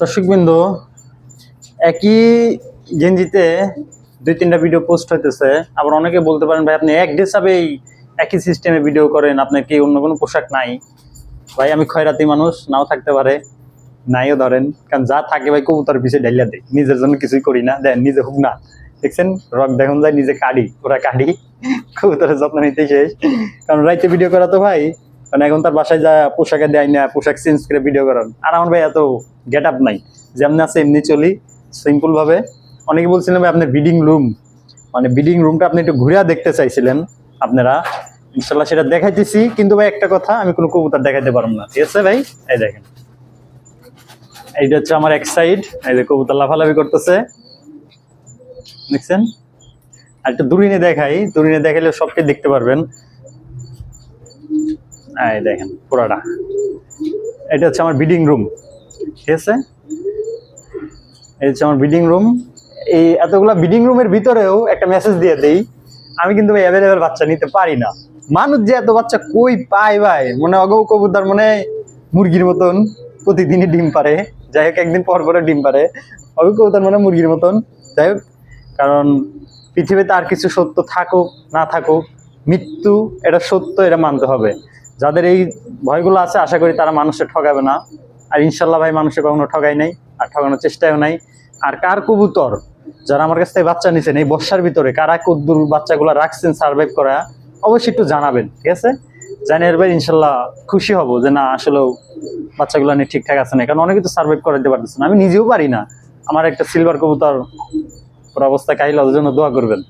দর্শকবৃন্দ, একই গেঞ্জিতে দুই তিনটা ভিডিও পোস্ট হইতেছে। আবার অনেকে বলতে পারেন ভাই আপনি এক হিসাবেই একই সিস্টেমে ভিডিও করেন, আপনার কি অন্য কোনো পোশাক নাই? ভাই আমি খয়রাতি মানুষ, নাও থাকতে পারে, নাইও ধরেন, কারণ যা থাকে ভাই কবুতর পিছিয়ে ঢাইলা দেয়, নিজের জন্য কিছুই করি না। দেন নিজে হোক না, দেখছেন রক দেখুন যায়, নিজে কাটি ওরা কাটি, কবুতরের যত্ন নিতে শেষ। কারণ রাইতে ভিডিও করা তো ভাই, কারণ এখন তার বাসায় যা পোশাকে দেয় না, পোশাক চেঞ্জ করে ভিডিও করান। আর আমার ভাই এত গেট আপ নাই, যেমনি আছে এমনি চলি সিম্পল ভাবে। অনেকে বলছিলেন ভাই আপনার বিডিং রুম, মানে বিডিং রুমটা আপনি একটু ঘুরে দেখতে চাইছিলেন আপনারা, ইনশাল্লাহ সেটা দেখাইতেছি। কিন্তু ভাই একটা কথা, আমি কোনো কবুতর দেখাইতে পারবো না, ঠিক আছে ভাই? এই দেখেন, এইটা হচ্ছে আমার এক সাইড, এই যে কবুতর লাফালাফি করতেছে, দেখছেন? আর একটু দূরিনে দেখাই, দূরিনে দেখাইলে সবটাই দেখতে পারবেন। এই দেখেন পুরাটা, এটা হচ্ছে আমার বিডিং রুম, ঠিক আছে? এই হচ্ছে আমার বিডিং রুম। এই এতগুলা বিডিং রুমের ভিতরেও একটা মেসেজ দিয়ে দেই, আমি কিন্তু ভাই অ্যাভেলেবেল বাচ্চা নিতে পারি না। মানুষ যে এত বাচ্চা কই পায় ভাই, মনে অগৌ কবুতর মনে মুরগির মতন প্রতিদিনই ডিম পারে, যাই হোক একদিন পর পরে ডিম পারে, অগৌ কবুতর মানে মুরগির মতন। যাই হোক, কারণ পৃথিবীতে আর কিছু সত্য থাকুক না থাকুক, মৃত্যু এটা সত্য, এটা মানতে হবে। যাদের এই ভয়গুলো আছে আশা করি তারা মানুষের ঠকাবে না। আর ইনশাল্লাহ ভাই মানুষের কখনো ঠকাই নাই, আর ঠকানোর চেষ্টাও নাই। আর কার কবুতর যারা আমার কাছ থেকে বাচ্চা নিছেন এই বর্ষার ভিতরে, কারা কদ্দুর বাচ্চাগুলো রাখছেন সার্ভাইভ করা, অবশ্যই একটু জানাবেন, ঠিক আছে? জানিয়ে ভাই ইনশাল্লাহ খুশি হব যে না আসলেও বাচ্চাগুলো নিয়ে ঠিকঠাক আছে না। কারণ অনেকে তো সার্ভাইভ করাতে পারতেছে না, আমি নিজেও পারি না। আমার একটা সিলভার কবুতর, ওর অবস্থা কাহিল, ওদের জন্য দোয়া করবেন।